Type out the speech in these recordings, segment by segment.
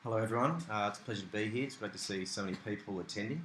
Hello everyone, it's a pleasure to be here. It's great to see so many people attending.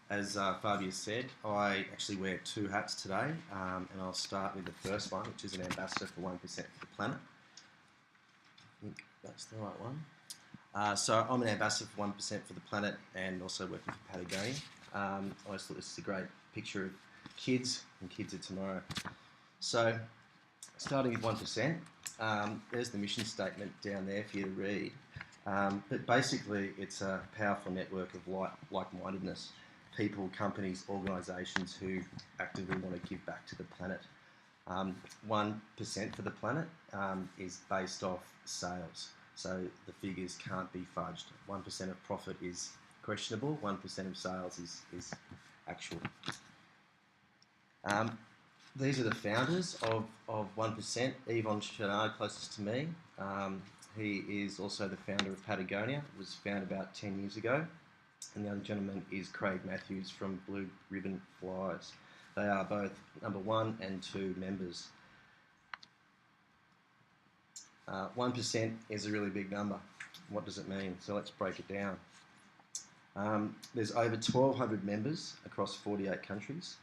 As Fabio said, I actually wear two hats today, and I'll start with the first one, which is an ambassador for 1% for the planet. I think that's the right one. So I'm an ambassador for 1% for the planet and also working for Patagonia. I always thought this is a great picture of kids, and kids are tomorrow. So starting with 1%, there's the mission statement down there for you to read. But basically, it's a powerful network of like-mindedness, people, companies, organisations who actively want to give back to the planet. 1% for the planet is based off sales, so the figures can't be fudged. 1% of profit is questionable, 1% of sales is actual. These are the founders of 1%. Yvon Chouinard, closest to me. He is also the founder of Patagonia. It was founded about 10 years ago. And the other gentleman is Craig Matthews from Blue Ribbon Flyers. They are both number 1 and 2 members. 1% is a really big number. What does it mean? So let's break it down. There's over 1,200 members across 48 countries.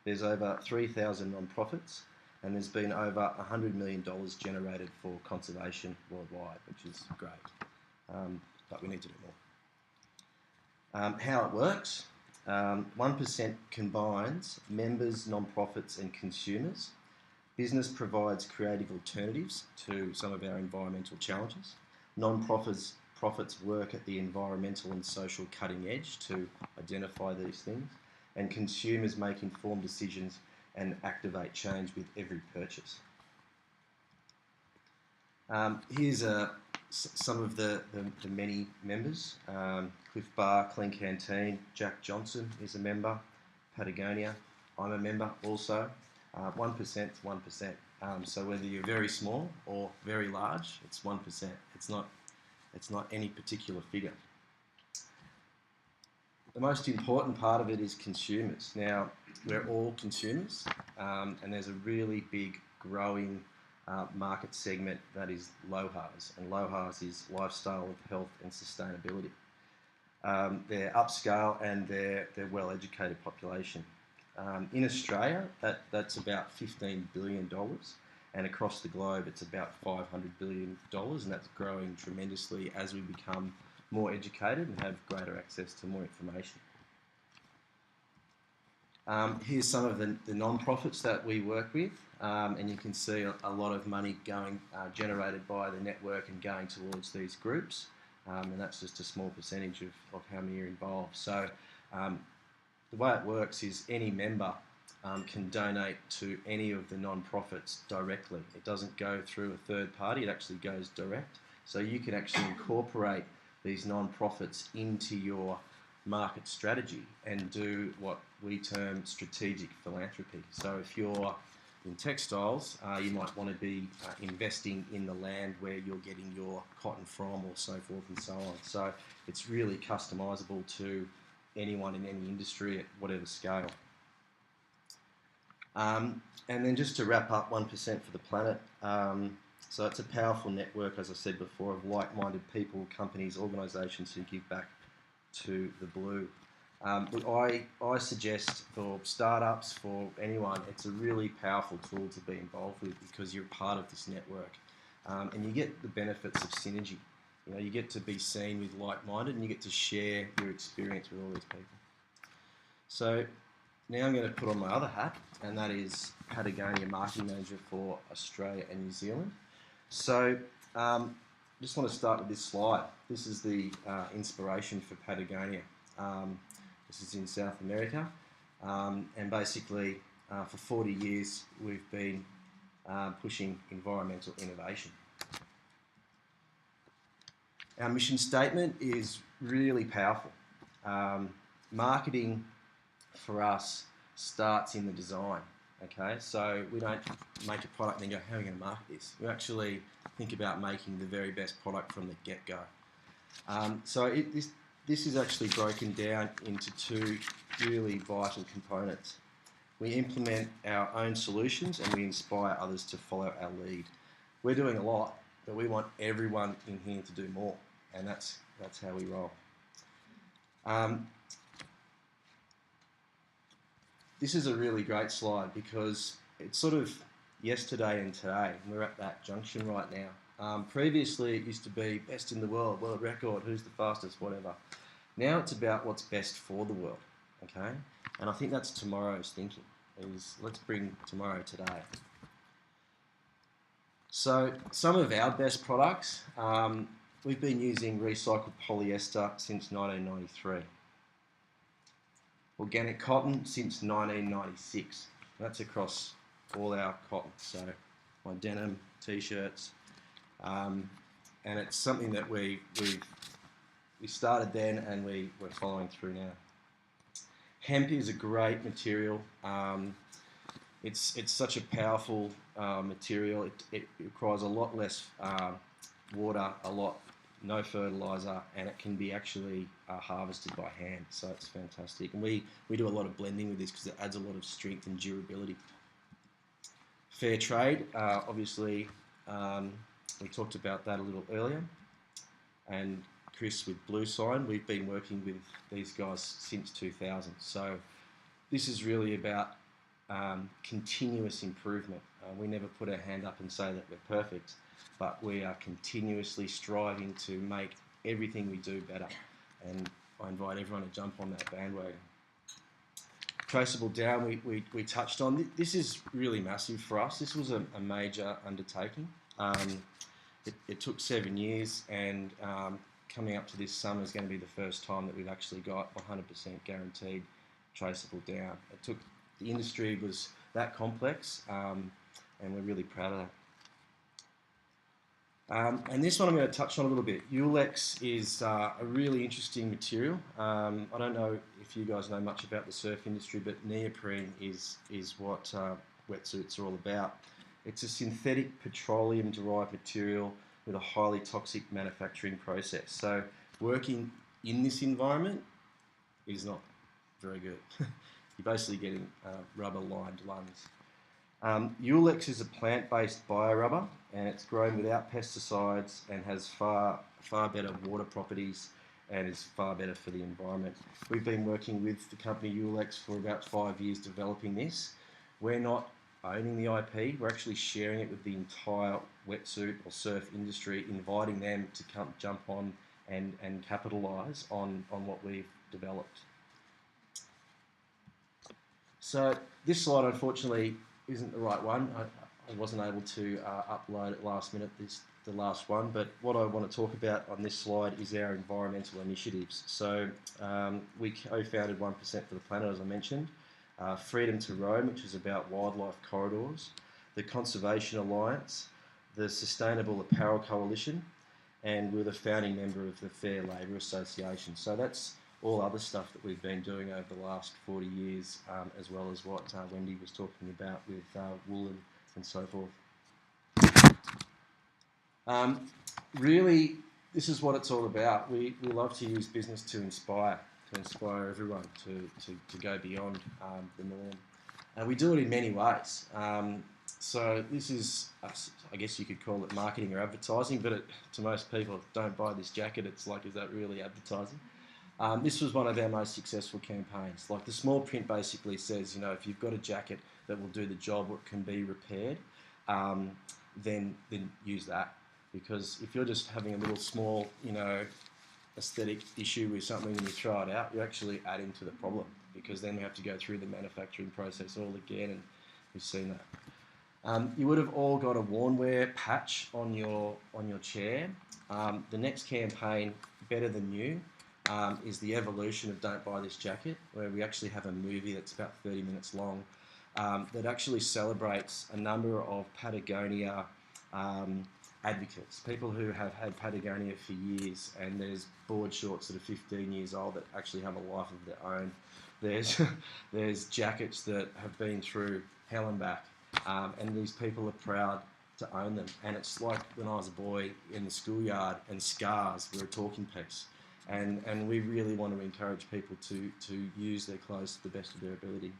There's over 3,000 non-profits, and there's been over $100 million generated for conservation worldwide, which is great, but we need to do more. How it works, 1% combines members, non-profits and consumers. Business provides creative alternatives to some of our environmental challenges. Non-profits work at the environmental and social cutting edge to identify these things, and consumers make informed decisions and activate change with every purchase. Here's some of the many members. Cliff Bar, Clean Canteen, Jack Johnson is a member, Patagonia, I'm a member also. 1% is 1%. So whether you're very small or very large, it's 1%. It's not any particular figure. The most important part of it is consumers. Now, we're all consumers, and there's a really big growing market segment that is LOHAs, and LOHAs is lifestyle of health and sustainability. They're upscale and they're well-educated population. In Australia, that's about $15 billion, and across the globe it's about $500 billion, and that's growing tremendously as we become more educated and have greater access to more information. Here's some of the non-profits that we work with, and you can see a lot of money generated by the network and going towards these groups, and that's just a small percentage of how many are involved. So the way it works is any member can donate to any of the non-profits directly. It doesn't go through a third party, it actually goes direct. So you can actually incorporate these non-profits into your market strategy and do what we term strategic philanthropy. So if you're in textiles, you might want to be investing in the land where you're getting your cotton from, or so forth and so on. So it's really customizable to anyone in any industry at whatever scale. And then just to wrap up 1% for the planet, so it's a powerful network, as I said before, of like-minded people, companies, organisations who give back to the blue. I suggest for startups, for anyone, it's a really powerful tool to be involved with because you're part of this network, and you get the benefits of synergy. You know, you get to be seen with like-minded, and you get to share your experience with all these people. So now I'm going to put on my other hat, and that is Patagonia Marketing Manager for Australia and New Zealand. So just want to start with this slide. This is the inspiration for Patagonia. This is in South America, and basically for 40 years we've been pushing environmental innovation. Our mission statement is really powerful. Marketing for us starts in the design. Okay, so we don't make a product and then go, how are we going to market this? We actually think about making the very best product from the get-go. So this is actually broken down into two really vital components. We implement our own solutions and we inspire others to follow our lead. We're doing a lot, but we want everyone in here to do more. and that's how we roll. This is a really great slide because it's sort of yesterday and today. We're at that junction right now. Previously, it used to be best in the world, world record, who's the fastest, whatever. Now it's about what's best for the world, okay? And I think that's tomorrow's thinking, is let's bring tomorrow today. So some of our best products, we've been using recycled polyester since 1993. Organic cotton since 1996. That's across all our cotton. So my denim, t-shirts, and it's something that we started then and we're following through now. Hemp is a great material. It's such a powerful material. It requires a lot less water, no fertilizer, and it can be actually harvested by hand. So it's fantastic. And we do a lot of blending with this because it adds a lot of strength and durability. Fair trade, obviously, we talked about that a little earlier. And Chris with Blue Sign, we've been working with these guys since 2000. So this is really about continuous improvement. We never put our hand up and say that we're perfect, but we are continuously striving to make everything we do better. And I invite everyone to jump on that bandwagon. Traceable down, we touched on. This is really massive for us. This was a major undertaking. It took 7 years, and coming up to this summer is going to be the first time that we've actually got 100% guaranteed traceable down. The industry was that complex, and we're really proud of that. And this one I'm going to touch on a little bit. Ulex is a really interesting material. I don't know if you guys know much about the surf industry, but neoprene is what wetsuits are all about. It's a synthetic petroleum-derived material with a highly toxic manufacturing process. So working in this environment is not very good. You're basically getting rubber-lined lungs. Ulex is a plant-based biorubber, and it's grown without pesticides and has far better water properties and is far better for the environment. We've been working with the company Ulex for about 5 years developing this. We're not owning the IP, we're actually sharing it with the entire wetsuit or surf industry, inviting them to come jump on and capitalise on what we've developed. So this slide unfortunately isn't the right one. I wasn't able to upload at last minute the last one, but what I want to talk about on this slide is our environmental initiatives. So we co-founded 1% for the Planet, as I mentioned, Freedom to Roam, which is about wildlife corridors, the Conservation Alliance, the Sustainable Apparel Coalition, and we're the founding member of the Fair Labour Association. So that's all other stuff that we've been doing over the last 40 years, as well as what Wendy was talking about with wool and so forth. Really, this is what it's all about. We love to use business to inspire everyone to go beyond the norm. And we do it in many ways. So this is, I guess you could call it marketing or advertising, but to most people, don't buy this jacket, it's like, is that really advertising? This was one of our most successful campaigns. Like, the small print basically says, you know, if you've got a jacket that will do the job or it can be repaired, then use that. Because if you're just having a little small, you know, aesthetic issue with something and you throw it out, you're actually adding to the problem, because then we have to go through the manufacturing process all again, and we've seen that. You would have all got a worn wear patch on your chair. The next campaign, Better Than You, is the evolution of Don't Buy This Jacket, where we actually have a movie that's about 30 minutes long that actually celebrates a number of Patagonia advocates, people who have had Patagonia for years, and there's board shorts that are 15 years old that actually have a life of their own. There's jackets that have been through hell and back, and these people are proud to own them. And it's like when I was a boy in the schoolyard and scars were a talking piece. And we really want to encourage people to use their clothes to the best of their ability.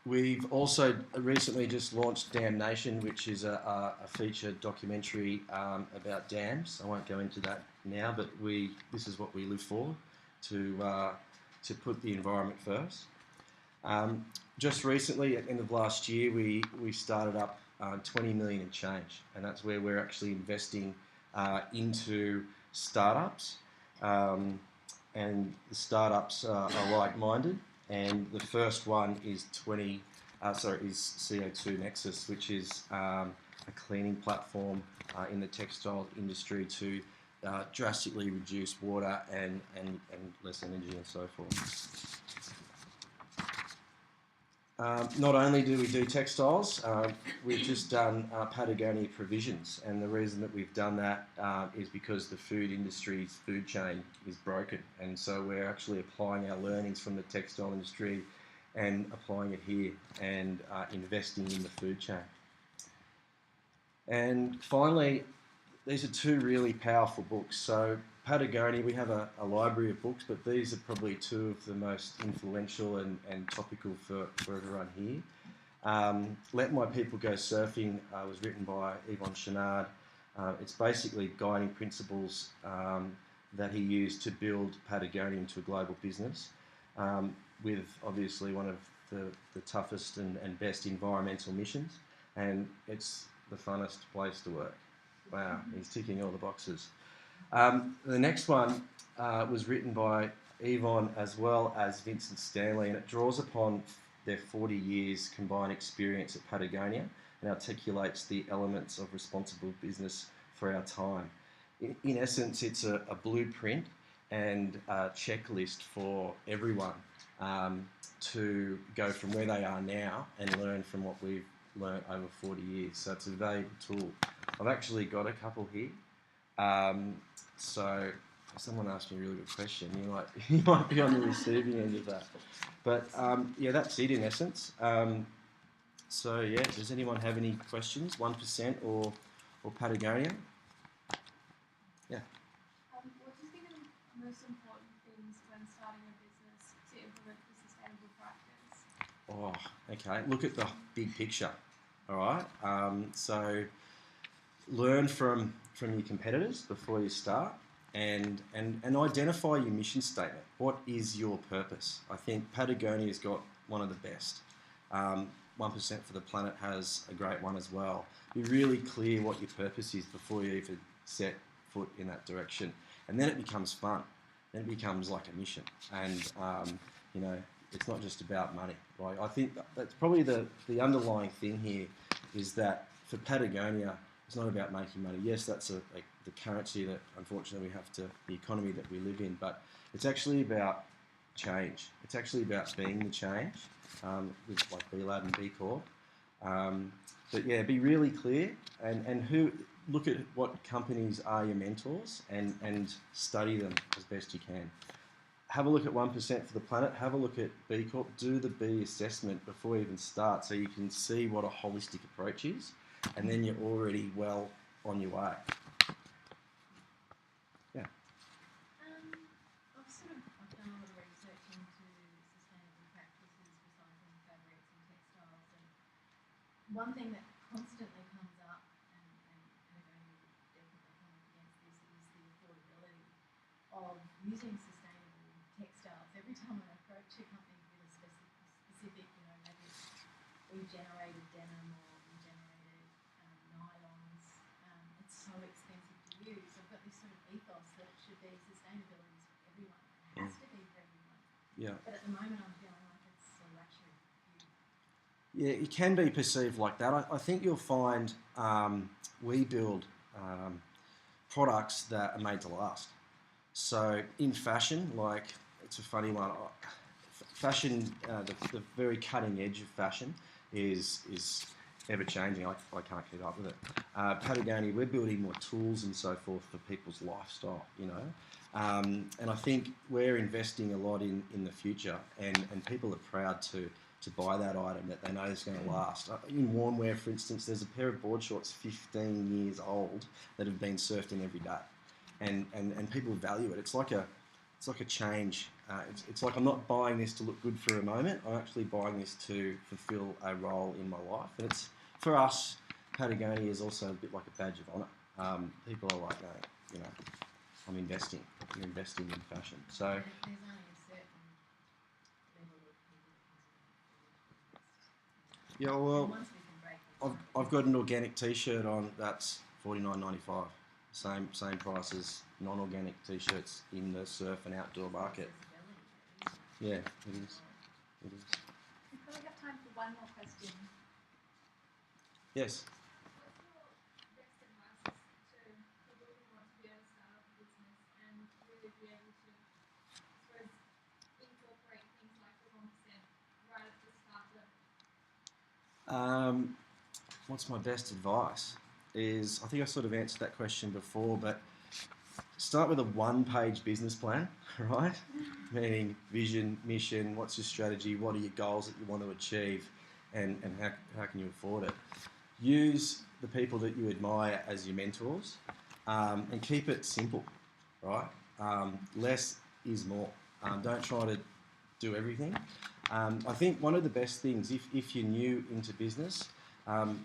We've also recently just launched Dam Nation, which is a feature documentary about dams. I won't go into that now, but this is what we live for, to put the environment first. Just recently, at the end of last year, we started up 20 million in change, and that's where we're actually investing into startups, and the startups are like-minded. And the first one is CO2 Nexus, which is a cleaning platform in the textile industry to drastically reduce water and less energy and so forth. Not only do we do textiles, we've just done Patagonia provisions, and the reason that we've done that is because the food industry's food chain is broken, and so we're actually applying our learnings from the textile industry and applying it here and investing in the food chain. And finally, these are two really powerful books. So Patagonia, we have a library of books, but these are probably two of the most influential and topical for everyone here. Let My People Go Surfing was written by Yvon Chouinard. It's basically guiding principles that he used to build Patagonia into a global business, with obviously one of the toughest and best environmental missions, and it's the funnest place to work. Wow, he's ticking all the boxes. The next one was written by Yvon as well as Vincent Stanley, and it draws upon their 40 years combined experience at Patagonia and articulates the elements of responsible business for our time. In essence, it's a blueprint and a checklist for everyone to go from where they are now and learn from what we've learned over 40 years. So it's a valuable tool. I've actually got a couple here. So someone asked me a really good question. You might be on the receiving end of that. But yeah, that's it in essence. So yeah, does anyone have any questions? 1% or Patagonia? Yeah. What do you think are the most important things when starting a business to implement the sustainable practice? Oh, okay. Look at the big picture. All right. So learn from your competitors before you start, and identify your mission statement. What is your purpose? I think Patagonia's got one of the best. 1% for the Planet has a great one as well. Be really clear what your purpose is before you even set foot in that direction, and then it becomes fun. Then it becomes like a mission, and it's not just about money. Right? I think that's probably the underlying thing here is that for Patagonia, it's not about making money. Yes, that's the currency that unfortunately we have to, the economy that we live in, but it's actually about change. It's actually about being the change, with like BLAD and B Corp. But yeah, be really clear and look at what companies are your mentors and study them as best you can. Have a look at 1% for the Planet. Have a look at B Corp. Do the B assessment before you even start, so you can see what a holistic approach is, and then you're already well on your way. Yeah. I've done a lot of research into sustainable practices, recycling fabrics and textiles, and one thing that constantly comes up, and Patagonia would definitely come up against this, is the affordability of using sustainable textiles. Every time I approach a company with a specific, maybe it's regenerated denim or regenerated nylons, it's so expensive to use. I've got this sort of ethos that it should be sustainability is for everyone. It has to be for everyone. Yeah. But at the moment, I'm feeling like it's a luxury for you. Yeah, it can be perceived like that. I think you'll find we build products that are made to last. So in fashion, like, it's a funny one. Fashion, the very cutting edge of fashion is ever changing. I can't keep up with it. Patagonia, we're building more tools and so forth for people's lifestyle, and I think we're investing a lot in the future, and people are proud to buy that item that they know is going to last. In Warmwear, for instance, there's a pair of board shorts 15 years old that have been surfed in every day, and people value it. It's it's like a change. It's like I'm not buying this to look good for a moment. I'm actually buying this to fulfil a role in my life. And it's, for us, Patagonia is also a bit like a badge of honour. People are like, you know, I'm investing. You're investing in fashion. So There's only a certain level of people. yeah, well, And once we can break this I've got an organic T-shirt on that's $49.95. Same price as non-organic T-shirts in the surf and outdoor market. Yeah, it is. It is. We probably have time for one more question. Yes. What's your best advice to people who want to be able to start up a business and really be able to, I suppose, incorporate things like the 1% right at the start of What's my best advice? Is, I think I sort of answered that question before, but start with a one-page business plan, right? Meaning vision, mission, what's your strategy, what are your goals that you want to achieve, and how can you afford it? Use the people that you admire as your mentors, and keep it simple, right? Less is more. Don't try to do everything. I think one of the best things, if you're new into business,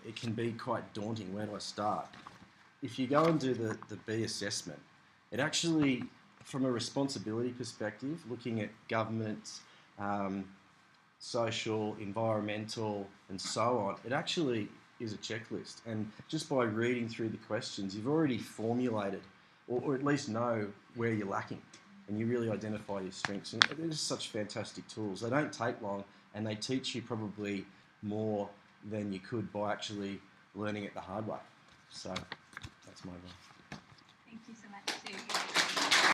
it can be quite daunting. Where do I start? If you go and do the B assessment, it actually, from a responsibility perspective, looking at government, social, environmental, and so on, it actually is a checklist. And just by reading through the questions, you've already formulated, or at least know where you're lacking, and you really identify your strengths. And they're just such fantastic tools. They don't take long, and they teach you probably more than you could by actually learning it the hard way. So that's my advice.